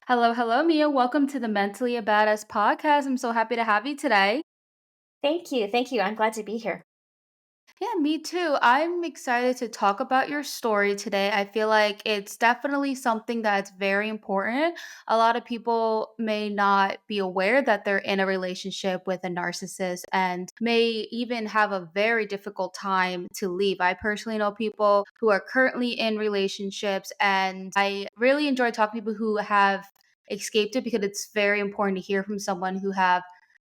Hello, hello, Mia. Welcome to the Mentally a Badass podcast. I'm so happy to have you today. Thank you. Thank you. I'm glad to be here. Yeah, me too. I'm excited to talk about your story today. I feel like it's definitely something that's very important. A lot of people may not be aware that they're in a relationship with a narcissist and may even have a very difficult time to leave. I personally know people who are currently in relationships, and I really enjoy talking to people who have escaped it because it's very important to hear from someone who have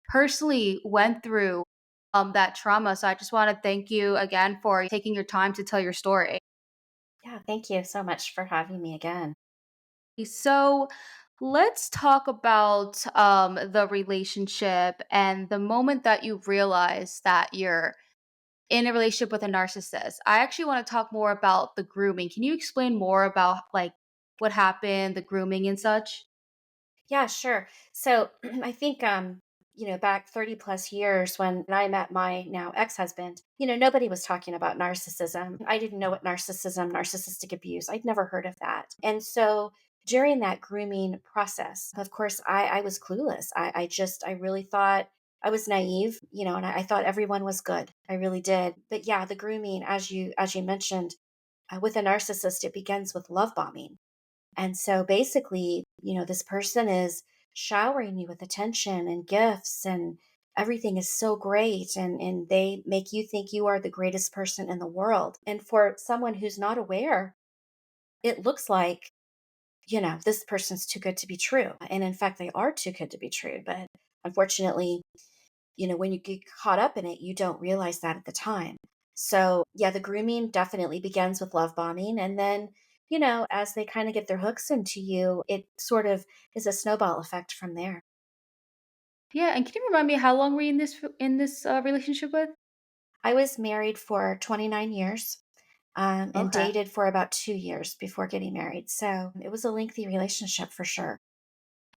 personally went through that trauma. So I just want to thank you again for taking your time to tell your story. Yeah, thank you so much for having me again. So let's talk about the relationship and the moment that you realize that you're in a relationship with a narcissist. I actually want to talk more about the grooming. Can you explain more about like what happened, the grooming and such? Yeah, sure. So I think back 30 plus years when I met my now ex-husband, nobody was talking about narcissism. I didn't know what narcissistic abuse. I'd never heard of that. And so during that grooming process, of course, I was clueless. I really thought I was naive, and I thought everyone was good. I really did. But yeah, the grooming, as you mentioned, with a narcissist, it begins with love bombing. And so basically, this person is showering you with attention and gifts, and everything is so great, and they make you think you are the greatest person in the world. And for someone who's not aware, it looks like, this person's too good to be true. And in fact, they are too good to be true. But unfortunately, when you get caught up in it, you don't realize that at the time. So, yeah, the grooming definitely begins with love bombing. And then, as they kind of get their hooks into you, it sort of is a snowball effect from there. Yeah, and can you remind me how long were you in this relationship with? I was married for 29 years and Okay. dated for about 2 years before getting married. So it was a lengthy relationship for sure.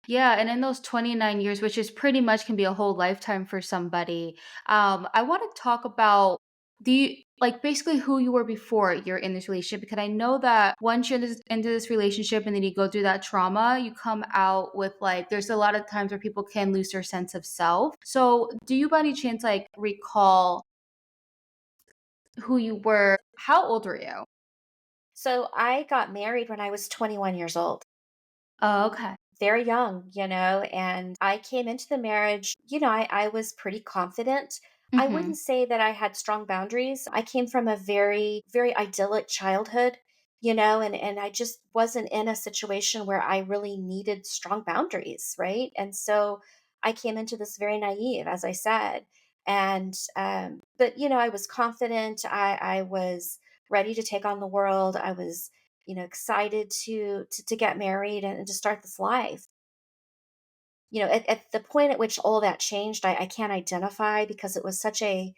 Yeah, and in those 29 years, which is pretty much can be a whole lifetime for somebody, I want to talk about like basically who you were before you're in this relationship because I know that once you're into this relationship and then you go through that trauma, you come out with like there's a lot of times where people can lose their sense of self. So, do you by any chance like recall who you were? How old were you? So I got married when I was 21 years old. Oh, okay. Very young, and I came into the marriage, I was pretty confident. I Mhm. wouldn't say that I had strong boundaries. I came from a very, very idyllic childhood, and I just wasn't in a situation where I really needed strong boundaries, right? And so I came into this very naive, as I said. But I was confident. I was ready to take on the world. I was excited to get married and to start this life. At the point at which all that changed, I can't identify because it was such a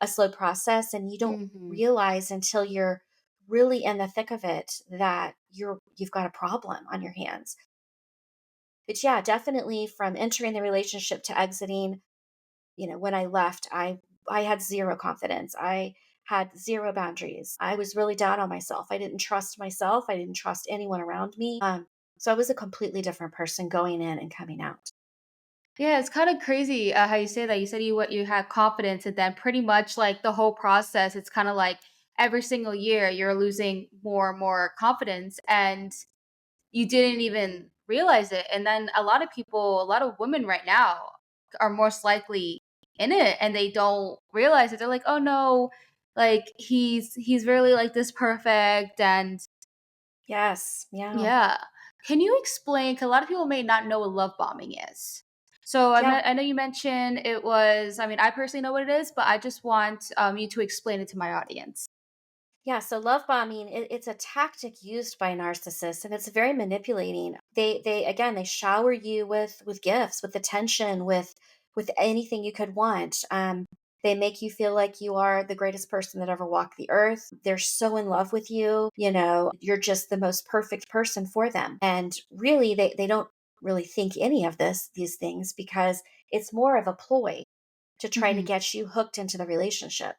slow process, and you don't Mhm. realize until you're really in the thick of it that you've got a problem on your hands. But yeah, definitely from entering the relationship to exiting, when I left, I had zero confidence. I had zero boundaries. I was really down on myself. I didn't trust myself. I didn't trust anyone around me. So I was a completely different person going in and coming out. Yeah, it's kind of crazy how you say that. You said you had confidence, and then pretty much like the whole process, it's kind of like every single year you're losing more and more confidence, and you didn't even realize it. And then a lot of people, a lot of women right now, are most likely in it, and they don't realize it. They're like, "Oh no, like he's really like this perfect," and Yes. Yeah. yeah. Can you explain? Because a lot of people may not know what love bombing is. So Yeah. I know you mentioned it was. I mean, I personally know what it is, but I just want you to explain it to my audience. Yeah. So love bombing, it's a tactic used by narcissists, and it's very manipulating. They again, they shower you with gifts, with attention, with anything you could want. They make you feel like you are the greatest person that ever walked the earth. They're so in love with you. You're just the most perfect person for them. And really, they don't really think any of these things because it's more of a ploy to try to Hmm. get you hooked into the relationship.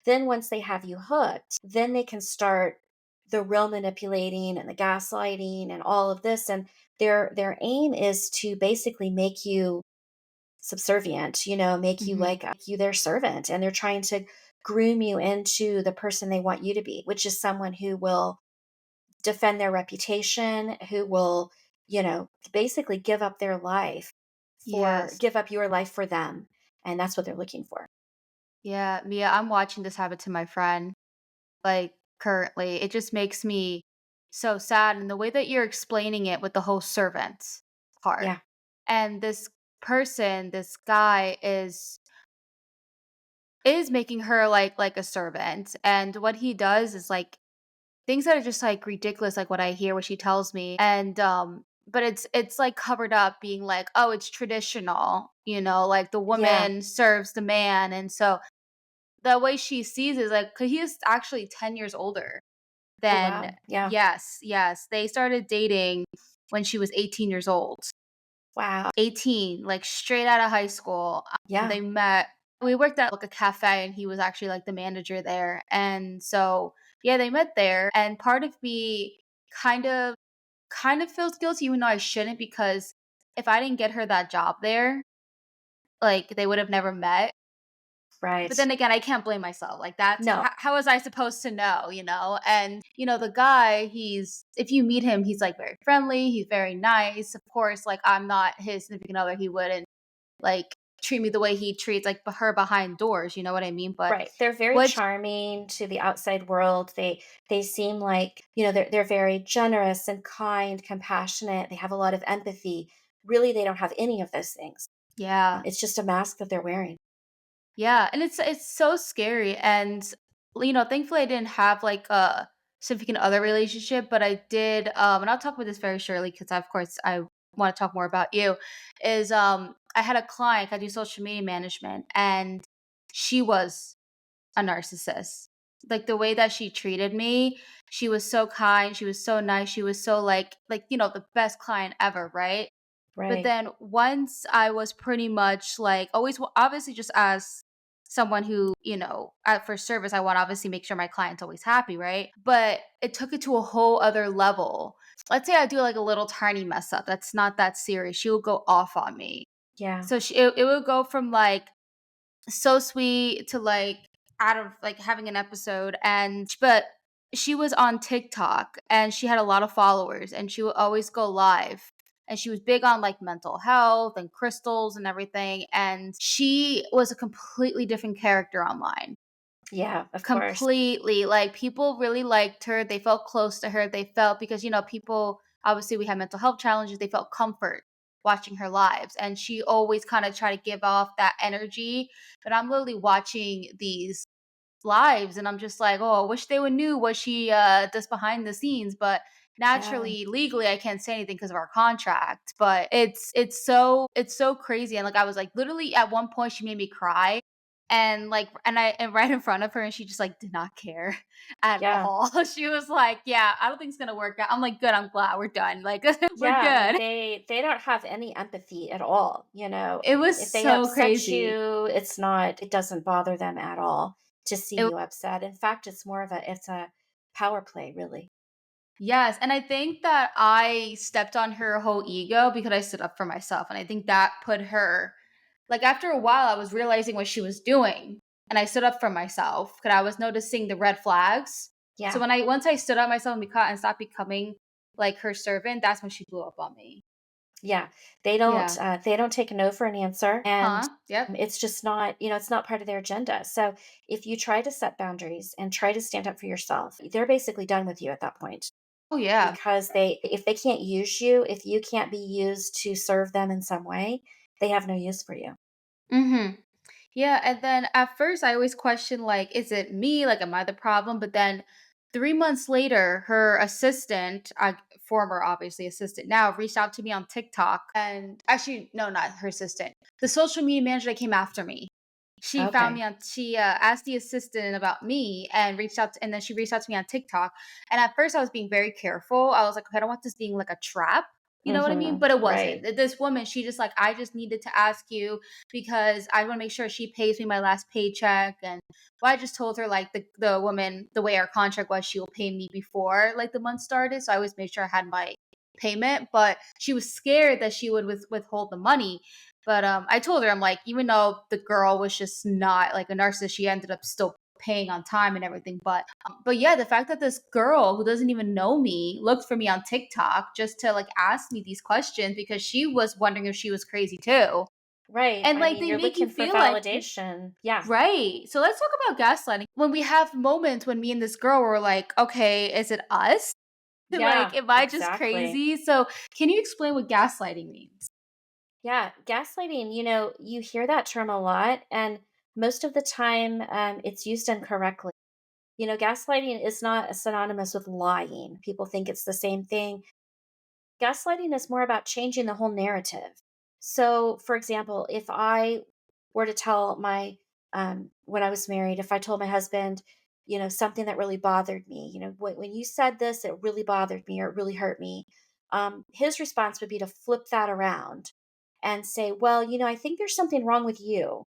Then once they have you hooked, then they can start the real manipulating and the gaslighting and all of this. And Their aim is to basically make you subservient, make you Mhm. like you their servant, and they're trying to groom you into the person they want you to be, which is someone who will defend their reputation, who will, basically Yes. give up your life for them. And that's what they're looking for. Yeah, Mia, I'm watching this happen to my friend, like, currently. It just makes me so sad, and the way that you're explaining it with the whole servant part. Yeah. And this person, this guy is making her like a servant, and what he does is, like, things that are just, like, ridiculous, like, what she tells me, and, but it's, like, covered up being like, "Oh, it's traditional," like, the Yeah. woman serves the man, and so the way she sees it is, like, 'cause he is actually 10 years older Oh, than. wow. Yeah. Yes, yes, they started dating when she was 18 years old. Wow. 18, like, straight out of high school. Yeah. They met we worked at, like, a cafe, and he was actually, like, the manager there, and so, yeah, they met there, and part of me kind of feels guilty even though I shouldn't because if I didn't get her that job there, like, they would have never met. But Right. then again, I can't blame myself. Like, that's No. how was I supposed to know, And, the guy, if you meet him, he's, like, very friendly, he's very nice. Of course, like, I'm not his significant other. He wouldn't, like, treat me the way he treats, like, her behind doors, you know what I mean? But Right. They're very what charming to the outside world. They seem like, they're very generous and kind, compassionate. They have a lot of empathy. Really, they don't have any of those things. Yeah. It's just a mask that they're wearing. Yeah, and it's so scary, and, thankfully, I didn't have, like, a significant other relationship, but I did, and I'll talk about this very shortly because, of course, I wanna talk more about you, is, I had a client, I do social media management, and she was a narcissist. Like, the way that she treated me, she was so kind, she was so nice, she was so, the best client ever, right? But Right. then once I was pretty much like always, obviously, just as someone who, for service, I want to obviously make sure my client's always happy, right? But it took it to a whole other level. Let's say I do like a little tiny mess up that's not that serious. She will go off on me. Yeah. So it would go from like so sweet to like out of like having an episode but she was on TikTok and she had a lot of followers and she would always go live and she was big on like mental health and crystals and everything and she was a completely different character online. Yeah, of course. Completely. Like, people really liked her, they felt close to her, they felt because, people obviously, we have mental health challenges, they felt comfort watching her lives, and she always kinda tried to give off that energy, but I'm literally watching these lives, and I'm just like, "Oh, I wish they would knew what she, does behind the scenes," but Yeah. naturally, legally, I can't say anything because of our contract, but it's so crazy, and, like, I was, like literally, at one point, she made me cry, and, like and right in front of her, and she just, like, did not care at Yeah. all. She was like, "Yeah, I don't think it's gonna work out." I'm like, "Good, I'm glad we're done." Like, "We're Yeah, I mean, good." they don't have any empathy at all. It was If they so upset crazy. you, it doesn't bother them at all to see It you upset. In fact, it's a power play, really. Yes, and I think that I stepped on her whole ego because I stood up for myself, and I think that put her like, after a while, I was realizing what she was doing, and I stood up for myself because I was noticing the red flags. So Yeah. once I stood up myself and stopped becoming, like, her servant, that's when she blew up on me. Yeah. Yeah. They don't take no for an answer, and Huh? Yep. it's just not, it's not part of their agenda. So, if you try to set boundaries and try to stand up for yourself, they're basically done with you at that point. Oh, yeah. Because if they can't use you, if you can't be used to serve them in some way, they have no use for you. Mhm. Yeah, and then at first I always questioned like, is it me? Like, am I the problem? But then 3 months later, her assistant, former obviously assistant now, reached out to me on TikTok. And actually, no, not her assistant. The social media manager that came after me. Okay. She asked the assistant about me and and then she reached out to me on TikTok. And at first I was being very careful. I was like, okay, I don't want this being like a trap. You know what I mean? Mhm. But it wasn't. Right. This woman, she just like, I just needed to ask you because I want to make sure she pays me my last paycheck. And well, I just told her like the woman, the way our contract was, she will pay me before like the month started. So I always made sure I had my payment, but she was scared that she would withhold the money. But I told her, I'm like, even though the girl was just not like a narcissist, she ended up still paying on time and everything. But yeah, the fact that this girl who doesn't even know me looked for me on TikTok just to like ask me these questions because she was wondering if she was crazy too. Right. And I like mean, they you're make you looking for feel like you're validation. Yeah. right. So let's talk about gaslighting. When we have moments when me and this girl were like, okay, is it us? Like, Yeah, am I just exactly. crazy? So can you explain what gaslighting means? Yeah, gaslighting, you hear that term a lot, and most of the time it's used incorrectly. Gaslighting is not synonymous with lying. People think it's the same thing. Gaslighting is more about changing the whole narrative. So, for example, if I were to tell when I was married, if I told my husband, something that really bothered me, when you said this, it really bothered me or it really hurt me, his response would be to flip that around and say, well, I think there's something wrong with you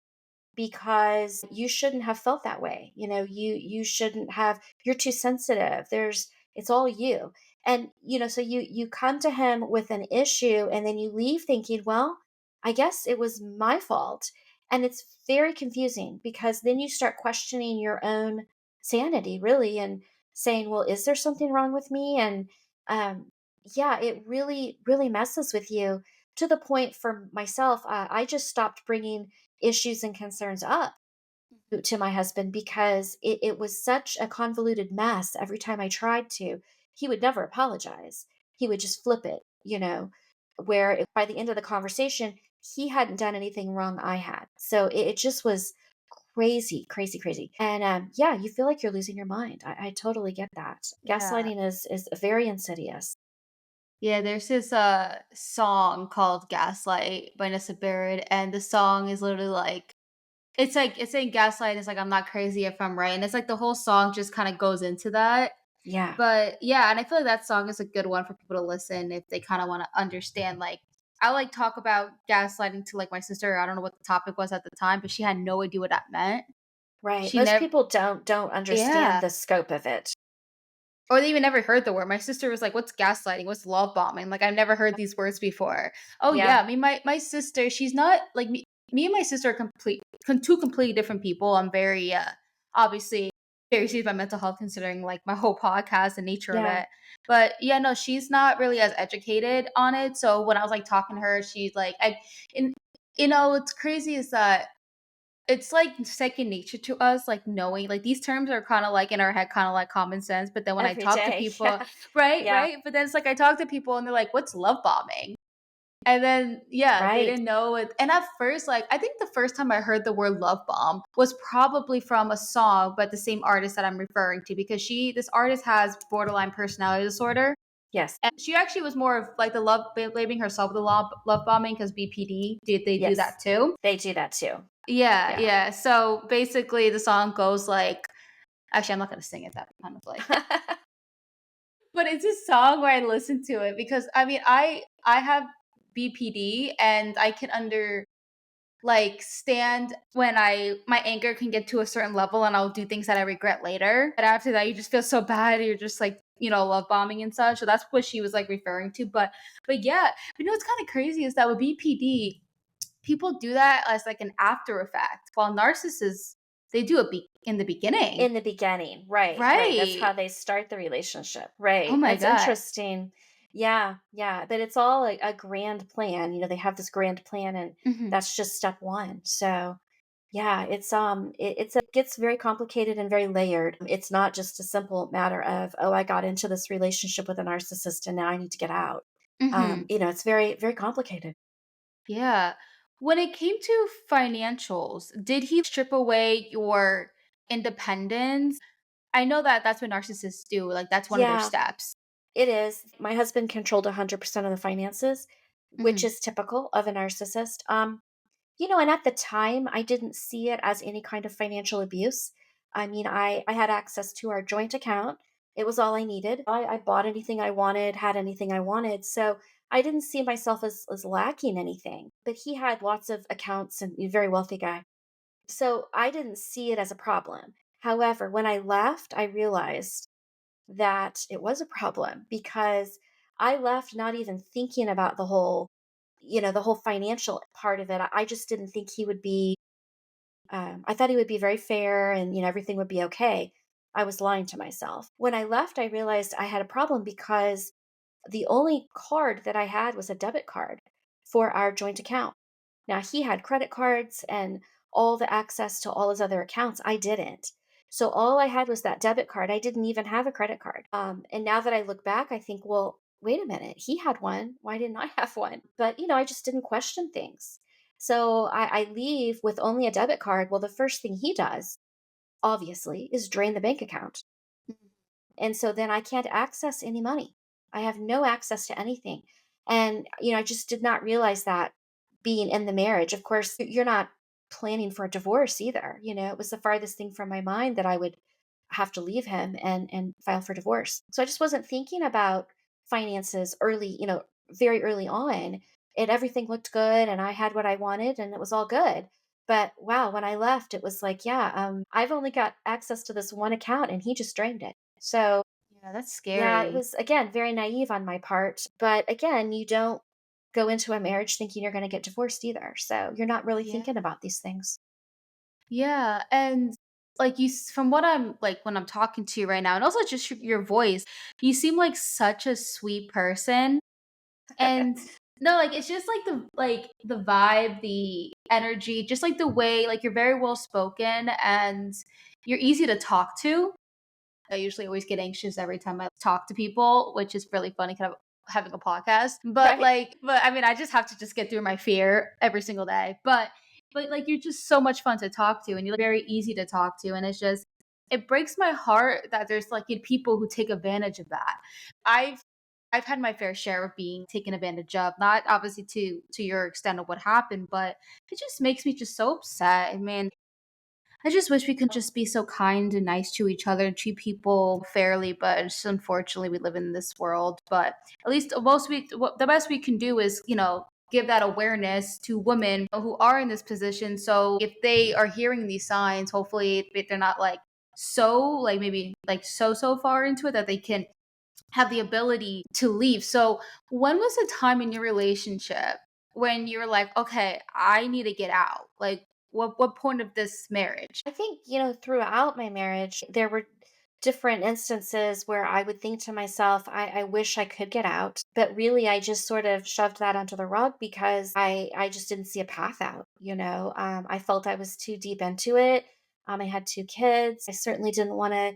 because you shouldn't have felt that way. You shouldn't have, you're too sensitive. It's all you. And so you come to him with an issue and then you leave thinking, well, I guess it was my fault. And it's very confusing because then you start questioning your own sanity really and saying, well, is there something wrong with me? And um yeah, it really really messes with you to the point for myself, I just stopped bringing issues and concerns up to my husband because it was such a convoluted mess every time I tried to. He would never apologize. He would just flip it, where by the end of the conversation, he hadn't done anything wrong, I had. So it just was crazy, crazy, crazy. And yeah, you feel like you're losing your mind. I totally get that. Yeah. Gaslighting is very insidious. Yeah, there's this song called Gaslight by Nessa Barrett, and the song is literally like it's saying gaslight is like I'm not crazy if I'm right. And it's like the whole song just kind of goes into that. Yeah, But yeah, and I feel like that song is a good one for people to listen if they kind of want to understand. Like, I like talk about gaslighting to like my sister. I don't know what the topic was at the time, but she had no idea what that meant. right. She Most never, people don't understand yeah, the scope of it. or they even never heard the word. My sister was like, "What's gaslighting? What's love bombing?" Like, I've never heard these words before. Oh Yeah, yeah, I mean, my sister, she's not like me. Me and my sister are two completely different people. I'm very obviously very serious about mental health, considering like my whole podcast and nature of yeah. it. But yeah, no, she's not really as educated on it. So when I was like talking to her, she's like, and what's crazy is that it's like second nature to us, like knowing like these terms are kind of like in our head, kind of like common sense. But then when I Every talk to day. people, Yeah. right, Yeah. right. But then it's like I talk to people and they're like, "What's love bombing?" And then yeah, they Right. didn't know it. And at first, like I think the first time I heard the word love bomb was probably from a song, but the same artist that I'm referring to because this artist has borderline personality disorder. Yes. And she actually was more of like the labeling herself with the love bombing because BPD did they do Yes. that too? They do that too. Yeah, Yeah. yeah. So basically the song goes like actually I'm not gonna sing it that kind of like but it's a song where I listen to it because I mean I have BPD and I can like stand when my anger can get to a certain level and I'll do things that I regret later. But after that you just feel so bad, you're just like, love bombing and such. So that's what she was like referring to. But yeah, what's kind of crazy is that with BPD, people do that as like an after effect, while narcissists they do it in the beginning. In the beginning. Right. Right. That's how Right. they start the relationship. Oh Right. my That's god. interesting. Yeah. Yeah. But it's all a grand plan. They have this grand plan and Mhm. that's just step one. So yeah, it gets very complicated and very layered. It's not just a simple matter of, oh, I got into this relationship with a narcissist and now I need to get out. Mhm. It's very, very complicated. Yeah. When it came to financials, did he strip away your independence? I know that that's what narcissists do. Like that's one of their Yeah, steps. it is. My husband controlled 100% of the finances, which Mhm. is typical of a narcissist. And at the time, I didn't see it as any kind of financial abuse. I mean, I had access to our joint account. It was all I needed. I bought anything I wanted, had anything I wanted. So I didn't see myself as lacking anything. But he had lots of accounts and a very wealthy guy. So I didn't see it as a problem. However, when I left, I realized that it was a problem because I left not even thinking about the whole financial part of it. I just didn't think he would be, I thought he would be very fair and, everything would be okay. I was lying to myself. When I left, I realized I had a problem because the only card that I had was a debit card for our joint account. Now, he had credit cards and all the access to all his other accounts. I didn't. So all I had was that debit card. I didn't even have a credit card. And now that I look back, I think, well, wait a minute. He had one. Why didn't I have one? But, I just didn't question things. So I leave with only a debit card. Well, the first thing he does, obviously, is drain the bank account. And so then I can't access any money. I have no access to anything. And, I just did not realize that being in the marriage. Of course, you're not planning for a divorce either. It was the farthest thing from my mind that I would have to leave him and file for divorce. So I just wasn't thinking about finances early, very early on. And everything looked good and I had what I wanted and it was all good. But wow, when I left, it was like, yeah, I've only got access to this one account and he just drained it. So, Yeah, that's yeah, it scary. was, again, very naive on my part. But again, you don't go into a marriage thinking you're going to get divorced either. So you're not really Yeah. thinking about these things. Yeah, and like from what I'm like when I'm talking to you right now, and also just your voice, you seem like such a sweet person. And no, like it's just like the vibe, the energy, just like the way like you're very well spoken and you're easy to talk to. I usually always get anxious every time I talk to people, which is really funny kind of having a podcast. But Right. but I mean I just have to just get through my fear every single day. But like you're just so much fun to talk to and you're very easy to talk to and it's just it breaks my heart that there's like people who take advantage of that. I've I've had my fair share of being taken advantage of, not obviously to your extent of what happened, but it just makes me just so upset. I mean, I just wish we could just be so kind and nice to each other and treat people fairly, but it's unfortunately we live in this world. But at least the best we can do is, give that awareness to women who are in this position. So if they are hearing these signs, hopefully they're not like so like maybe like so far into it that they can have the ability to leave. So when was a time in your relationship when you were like, okay, I need to get out? Like what point of this marriage? I think, throughout my marriage, there were different instances where I would think to myself, I wish I could get out. But really, I just sort of shoved that under the rug because I just didn't see a path out. I felt I was too deep into it. I had two kids. I certainly didn't want to,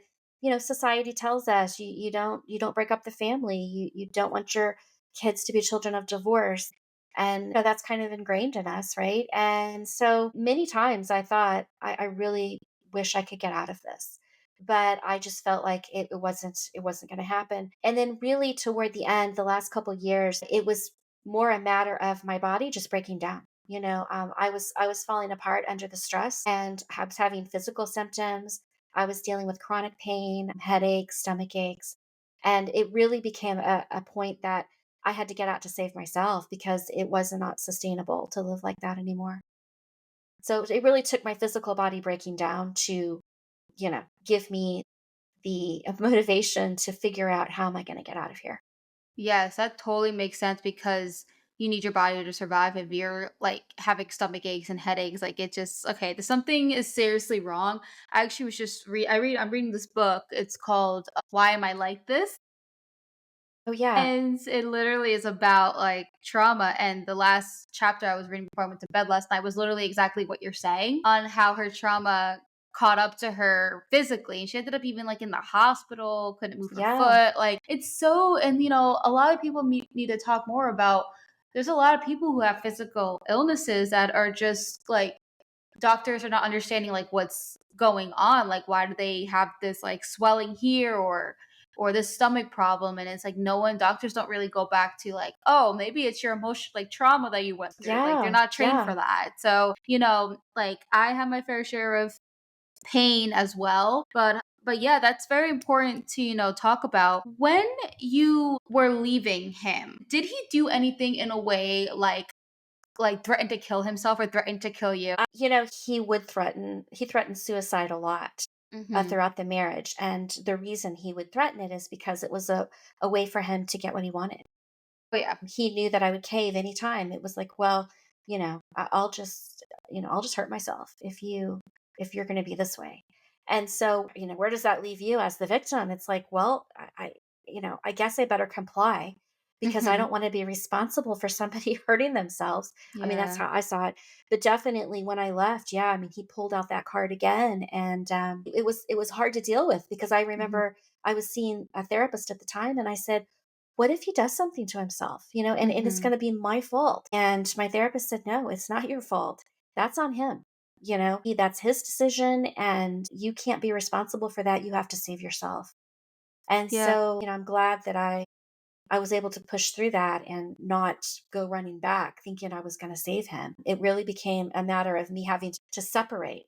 society tells us you don't break up the family. You don't want your kids to be children of divorce. And that's kind of ingrained in us, right? And so many times I thought, I really wish I could get out of this. But I just felt like it wasn't going to happen. And then really toward the end, the last couple years, it was more a matter of my body just breaking down. I was falling apart under the stress, and I was having physical symptoms. I was dealing with chronic pain, headaches, stomach aches, and it really became a point that I had to get out to save myself because it was not sustainable to live like that anymore. So it really took my physical body breaking down to, give me the motivation to figure out how am I going to get out of here. Yes, that totally makes sense because you need your body to survive if you're like having stomach aches and headaches. Like it just okay, something is seriously wrong. I actually was just I'm reading this book. It's called Why Am I Like This? Oh yeah. And it literally is about like trauma. And the last chapter I was reading before I went to bed last night was literally exactly what you're saying on how her trauma caught up to her physically. And she ended up even like in the hospital, couldn't move her Yeah. foot. Like it's so, and a lot of people need to talk more about. There's a lot of people who have physical illnesses that are just like doctors are not understanding like what's going on, like why do they have this like swelling here or this stomach problem, and it's like no one doctors don't really go back to like, oh, maybe it's your emotion like trauma that you went through, like you're Yeah. not trained Yeah. for that. So like I have my fair share of pain as well, but yeah, that's very important to talk about. When you were leaving him, did he do anything in a way like threaten to kill himself or threaten to kill you? He threatened suicide a lot Mhm. throughout the marriage. And the reason he would threaten it is because it was a way for him to get what he wanted. Oh, yeah. He knew that I would cave anytime. It was like, well, I'll just, I'll just hurt myself if you're going to be this way. And so, where does that leave you as the victim? It's like, well, I guess I better comply because I Mhm. don't want to be responsible for somebody hurting themselves. I mean, that's Yeah. how I saw it. But definitely when I left, yeah, I mean, he pulled out that card again, and it was hard to deal with because I Mhm. remember I was seeing a therapist at the time, and I said, what if he does something to himself, and it's Mhm. going to be my fault? And my therapist said, no, it's not your fault. That's on him. That's his decision, and you can't be responsible for that. You have to save yourself. And Yeah. so, I'm glad that I was able to push through that and not go running back thinking I was going to save him. It really became a matter of me having to separate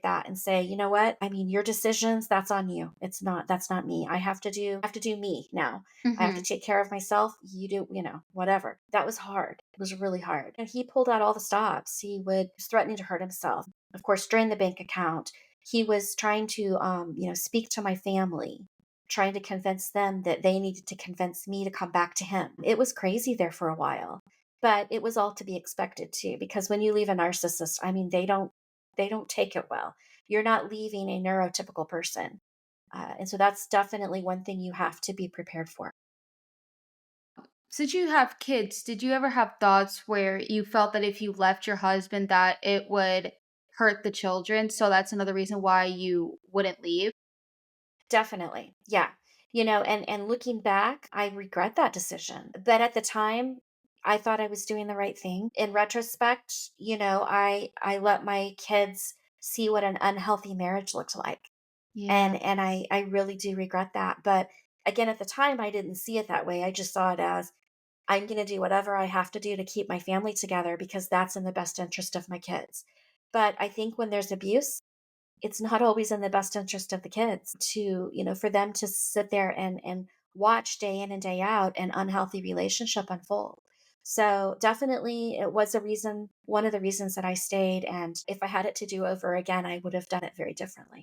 that and say, you know what? I mean, your decisions, that's on you. That's not me. I have to do me now. I have to Mhm. take care of myself. You do, whatever. That was hard. It was really hard. And he pulled out all the stops. He was threatening to hurt himself. Of course, drain the bank account. He was trying to, speak to my family, trying to convince them that they needed to convince me to come back to him. It was crazy there for a while, but it was all to be expected too, because when you leave a narcissist, I mean, they don't take it well. You're not leaving a neurotypical person. And so that's definitely one thing you have to be prepared for. Since you have kids, did you ever have thoughts where you felt that if you left your husband that it would hurt the children, so that's another reason why you wouldn't leave? Definitely. Yeah. And looking back, I regret that decision. But at the time, I thought I was doing the right thing. In retrospect, I let my kids see what an unhealthy marriage looked like. Yeah. And I really do regret that. But again, at the time I didn't see it that way. I just saw it as I'm going to do whatever I have to do to keep my family together because that's in the best interest of my kids. But I think when there's abuse, it's not always in the best interest of the kids to, for them to sit there and watch day in and day out an unhealthy relationship unfold. So definitely it was one of the reasons that I stayed. And if I had it to do over again, I would have done it very differently.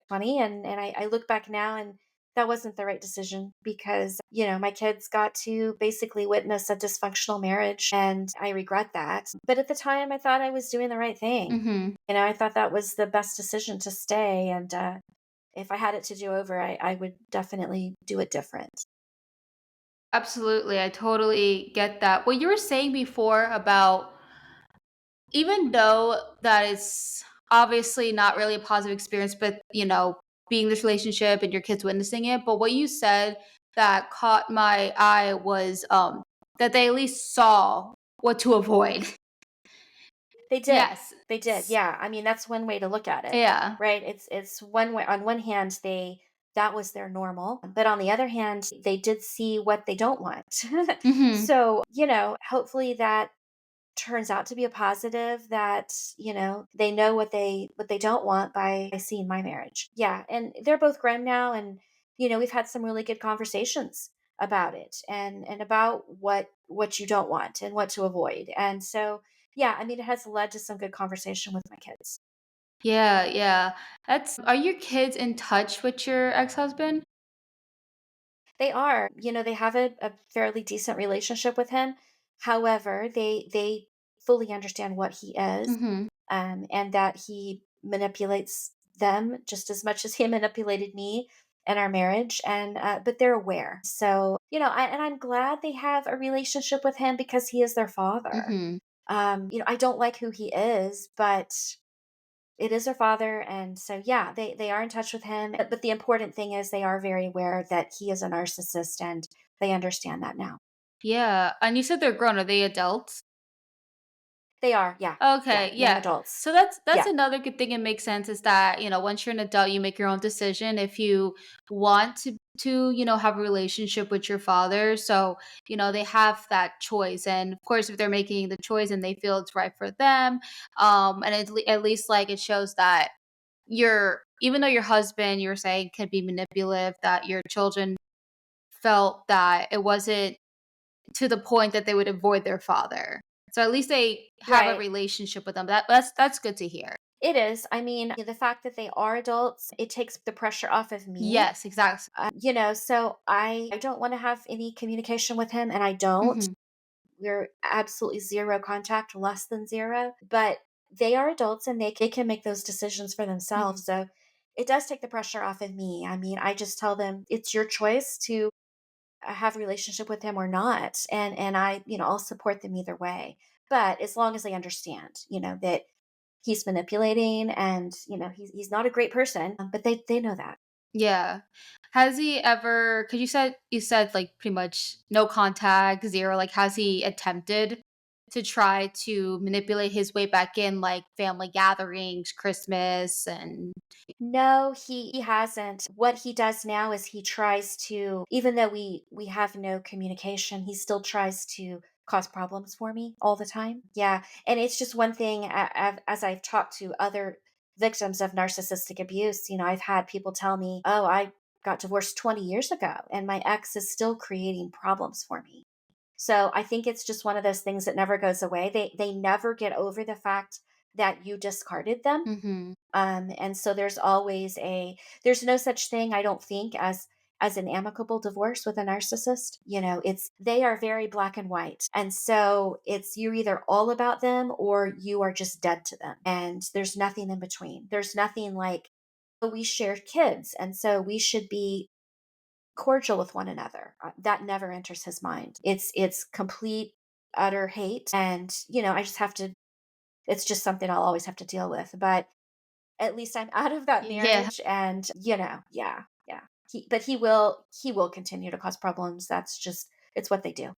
Funny. And I look back now, and that wasn't the right decision because, my kids got to basically witness a dysfunctional marriage, and I regret that. But at the time, I thought I was doing the right thing. Mhm. I thought that was the best decision to stay. And if I had it to do over, I would definitely do it different. Absolutely, I totally get that. What you were saying before about even though that is obviously not really a positive experience, but, being in this relationship and your kids witnessing it, but what you said that caught my eye was, that they at least saw what to avoid. They did. Yes. They did. Yeah. I mean, that's one way to look at it, Yeah. right? It's one way. On one hand, that was their normal, but on the other hand, they did see what they don't want. Mhm. So, hopefully that turns out to be a positive, that they know what they don't want by seeing my marriage. Yeah, and they're both grown now, and we've had some really good conversations about it, and about what you don't want and what to avoid. And so, yeah, I mean, it has led to some good conversation with my kids. Yeah, yeah. That's Are your kids in touch with your ex-husband? They are. They have a fairly decent relationship with him. However, they fully understand what he is, Mhm. and that he manipulates them just as much as he manipulated me in our marriage. And but they're aware. So and I'm glad they have a relationship with him because he is their father. Mhm. I don't like who he is, but it is their father, and so yeah, they are in touch with him. But the important thing is they are very aware that he is a narcissist, and they understand that now. Yeah, and you said they're grown. Are they adults? They are, yeah, yeah, Okay, young yeah. adults. So that's Yeah, another good thing. It makes sense is that, once you're an adult, you make your own decision if you want to have a relationship with your father. So, they have that choice. And of course, if they're making the choice and they feel it's right for them, and at least like it shows that even though your husband, you were saying, could be manipulative, that your children felt that it wasn't to the point that they would avoid their father. So at least they have a right. relationship with them. That's good to hear. It is. I mean, the fact that they are adults, it takes the pressure off of me. Yes, exactly. So I don't want to have any communication with him, and I don't. Mhm, We're absolutely zero contact, less than zero. But they are adults and they can make those decisions for mhm. themselves. So it does take the pressure off of me. I mean, I just tell them it's your choice to have a relationship with him or not. And I'll support them either way. But as long as they understand, that he's manipulating and, he's not a great person, but they know that. Yeah. Has he ever, cuz you said like pretty much no contact, zero, like has he attempted to try to manipulate his way back in like family gatherings, Christmas and No, he hasn't. What he does now is he tries to, even though we have no communication, he still tries to cause problems for me all the time. Yeah, and it's just one thing. As I've talked to other victims of narcissistic abuse, I've had people tell me, "Oh, I got divorced 20 years ago, and my ex is still creating problems for me." So I think it's just one of those things that never goes away. They never get over the fact that you discarded them, Mhm. and so there's no such thing, I don't think, as an amicable divorce with a narcissist. It's they are very black and white. And so it's you're either all about them or you are just dead to them. And there's nothing in between. There's nothing like, "Oh, we shared kids, and so we should be cordial with one another." That never enters his mind. It's complete utter hate. And I just have to it's just something I'll always have to deal with. But at least I'm out of that Yeah. marriage. And yeah, yeah. He will continue to cause problems. That's just it's what they do.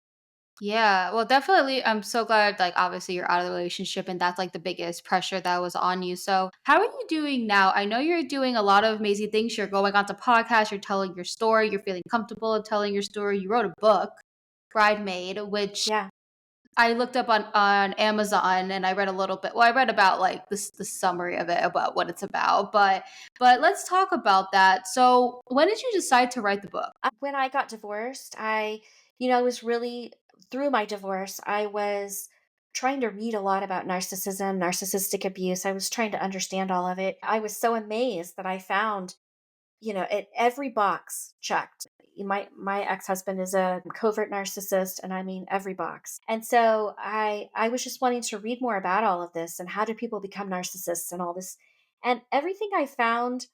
Yeah, well, definitely. I'm so glad, like, obviously, you're out of the relationship, and that's like the biggest pressure that was on you. So, how are you doing now? I know you're doing a lot of amazing things. You're going on to podcasts, you're telling your story, you're feeling comfortable telling your story. You wrote a book, Bridemaid, which Yeah. I looked up on Amazon and I read a little bit. Well, I read about like this the summary of it about what it's about, but let's talk about that. So, when did you decide to write the book? When I got divorced, I was really through my divorce, I was trying to read a lot about narcissism, narcissistic abuse. I was trying to understand all of it. I was so amazed that I found every box checked. My ex-husband is a covert narcissist, and I mean every box. And so I was just wanting to read more about all of this and how do people become narcissists and all this. And everything I found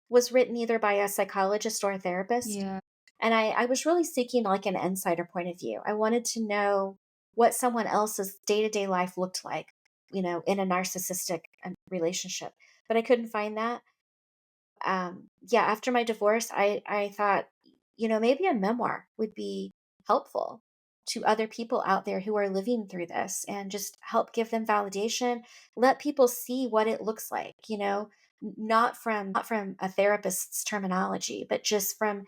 was written either by a psychologist or a therapist. Yeah. And I was really seeking like an insider point of view. I wanted to know what someone else's day-to-day life looked like, in a narcissistic relationship. But I couldn't find that. Yeah, after my divorce, I thought, maybe a memoir would be helpful to other people out there who are living through this, and just help give them validation, let people see what it looks like, not from a therapist's terminology, but just from,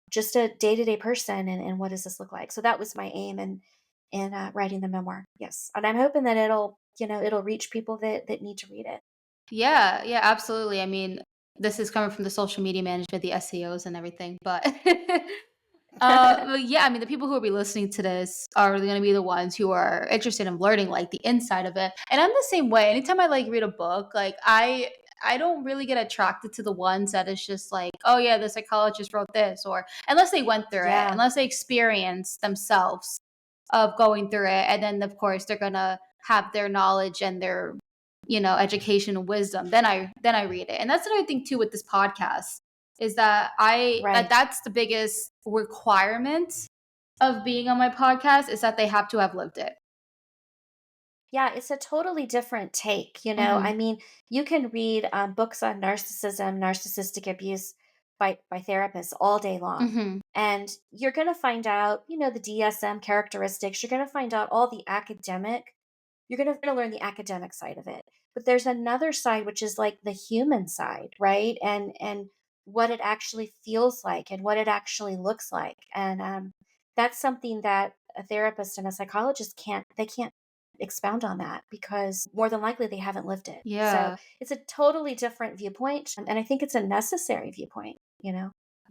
just a day-to-day person, and what does this look like. So that was my aim in writing the memoir. Yes. And I'm hoping that it'll reach people that need to read it. Yeah, yeah, absolutely. I mean, this is coming from the social media management, the SEOs and everything, but well, yeah, I mean, the people who will be listening to this are going to be the ones who are interested in learning like the inside of it. And I'm the same way. Anytime I like read a book, like I don't really get attracted to the ones that is just like, oh yeah, the psychologist wrote this, or unless they went through it, Yeah. unless they experienced themselves of going through it, and then of course they're gonna have their knowledge and their education and wisdom, then I read it. And that's another thing too with this podcast is that Right. that's the biggest requirement of being on my podcast is that they have to have lived it. Yeah, it's a totally different take. I Hmm. mean, you can read books on narcissism, narcissistic abuse by therapists all day long. Hmm. And you're going to find out, the DSM characteristics. You're going to find out all the academic. You're going to learn the academic side of it. But there's another side, which is like the human side, right? And what it actually feels like and what it actually looks like. And that's something that a therapist and a psychologist can't expound on that, because more than likely they haven't lived it. So Yeah. it's a totally different viewpoint. And I think it's a necessary viewpoint.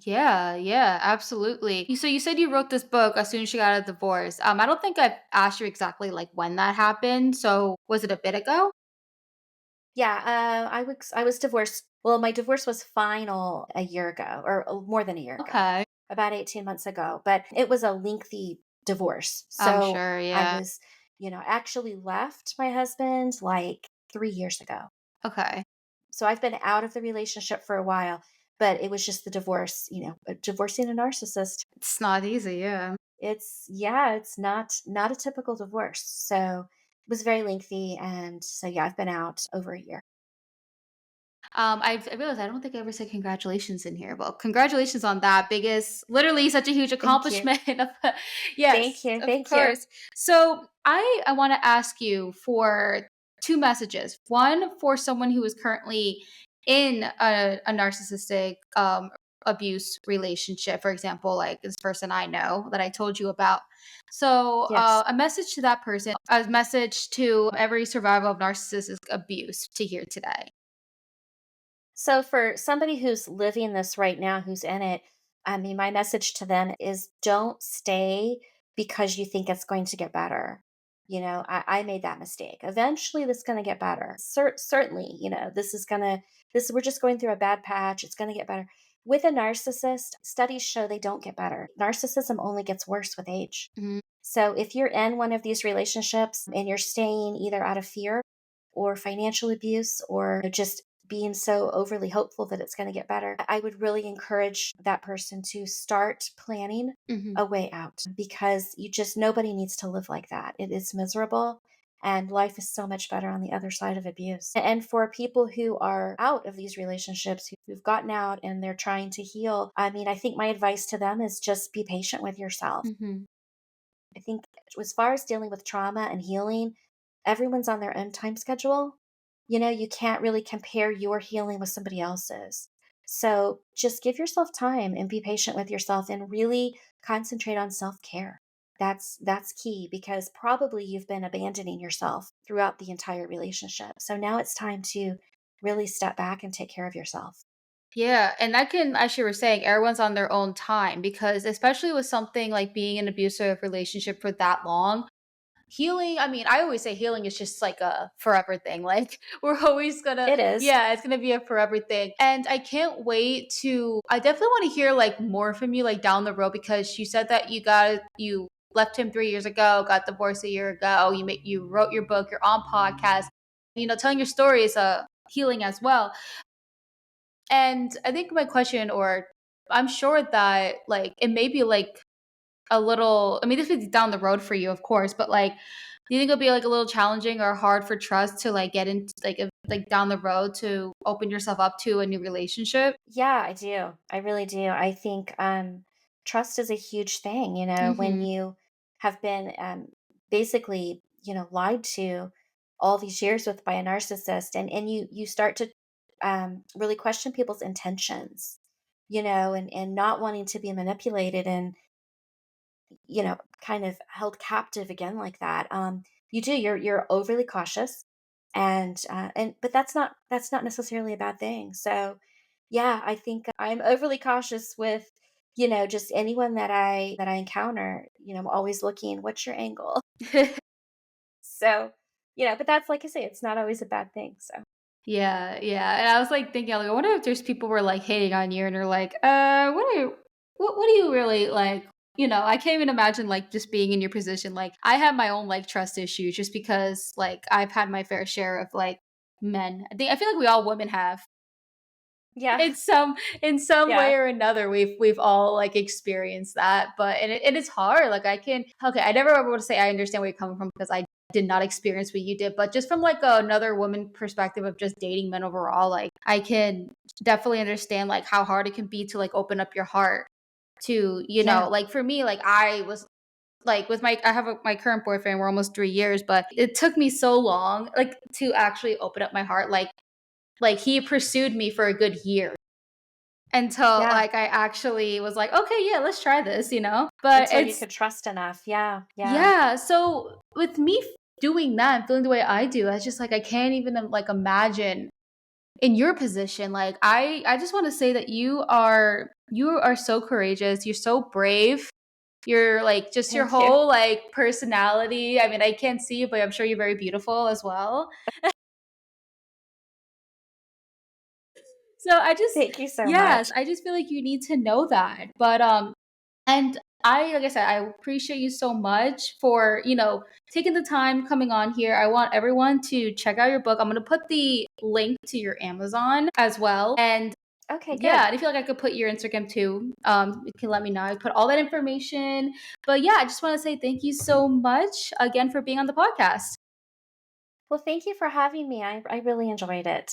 Yeah, yeah, absolutely. So you said you wrote this book as soon as you got a divorce. I don't think I've asked you exactly like when that happened. So was it a bit ago? Yeah, I was divorced. Well, my divorce was final a year ago, or more than a year ago, Okay. about 18 months ago. But it was a lengthy divorce. I'm So sure, I yeah. was, actually left my husband like 3 years ago. Okay. So I've been out of the relationship for a while, but it was just the divorce, divorcing a narcissist. It's not easy, yeah. It's not a typical divorce. So it was very lengthy, and so yeah, I've been out over a year. I realized I don't think I ever said congratulations in here. Well, congratulations on that. Biggest, literally such a huge Thank you. accomplishment. Thank Yes, you. of Thank you. course. So I want to ask you for two messages. One for someone who is currently in a narcissistic abuse relationship, for example, like this person I know that I told you about. So Yes. a message to that person, a message to every survivor of narcissistic abuse to hear today. So for somebody who's living this right now, who's in it, I mean, my message to them is don't stay because you think it's going to get better. I made that mistake. Eventually, this is going to get better. Certainly, this is going to, we're just going through a bad patch. It's going to get better. With a narcissist, studies show they don't get better. Narcissism only gets worse with age. Mhm. So if you're in one of these relationships and you're staying either out of fear or financial abuse or just being so overly hopeful that it's going to get better, I would really encourage that person to start planning Mhm. a way out because nobody needs to live like that. It is miserable. And life is so much better on the other side of abuse. And for people who are out of these relationships, who've gotten out and they're trying to heal, I mean, I think my advice to them is just be patient with yourself. Mhm. I think as far as dealing with trauma and healing, everyone's on their own time schedule. You can't really compare your healing with somebody else's. So just give yourself time and be patient with yourself and really concentrate on self-care. That's key because probably you've been abandoning yourself throughout the entire relationship. So now it's time to really step back and take care of yourself. Yeah, and that can, as you were saying, everyone's on their own time because especially with something like being in an abusive relationship for that long, healing, I mean, I always say healing is just like a forever thing. Like we're always gonna, It is. yeah, it's gonna be a forever thing. And I can't wait to, I definitely want to hear like more from you like down the road because you said that you left him 3 years ago, got divorced a year ago, you wrote your book, you're on podcast, telling your story is a healing as well. And I think my question, or I'm sure that like it may be like a little, I mean, this is down the road for you, of course, but like, do you think it'll be like a little challenging or hard for trust to like get into like, like down the road to open yourself up to a new relationship? Yeah, I do. I really do. I think trust is a huge thing, when Mm-hmm. you have been basically, lied to all these years with by a narcissist and you start to really question people's intentions, and not wanting to be manipulated and kind of held captive again like that. You're overly cautious, and but that's not necessarily a bad thing. So, yeah, I think I'm overly cautious with just anyone that I encounter. I'm always looking, what's your angle? So, but that's like I say, it's not always a bad thing. So, Yeah, yeah. And I was like thinking, like, I wonder if there's people who are like hating on you and are like, what do you really like? I can't even imagine like just being in your position. Like, I have my own like trust issues just because like I've had my fair share of like men. I feel like we all women have yeah, in some yeah, way or another we've all like experienced that, but and it's hard. Like I can, okay, I never ever want to say I understand where you're coming from because I did not experience what you did, but just from like another woman perspective of just dating men overall, like I can definitely understand like how hard it can be to like open up your heart to, yeah, like for me, like I was like with my current boyfriend, we're almost 3 years, but it took me so long like to actually open up my heart. Like he pursued me for a good year until yeah. like I actually was like, okay, yeah, let's try this. But Until you it's, could trust enough. Yeah, yeah, yeah. So with me doing that and feeling the way I do, I just like I can't even like imagine in your position. Like I just want to say that you are so courageous. You're so brave. You're like just your thank you. whole like personality. I mean, I can't see you, but I'm sure you're very beautiful as well. So I just Thank you so much. yes, I just feel like you need to know that. But and I like I said, I appreciate you so much for, taking the time coming on here. I want everyone to check out your book. I'm going to put the link to your Amazon as well. And Okay, yeah, good. and I feel like I could put your Instagram too. You can let me know. I put all that information. But yeah, I just want to say thank you so much again for being on the podcast. Well, thank you for having me. I really enjoyed it.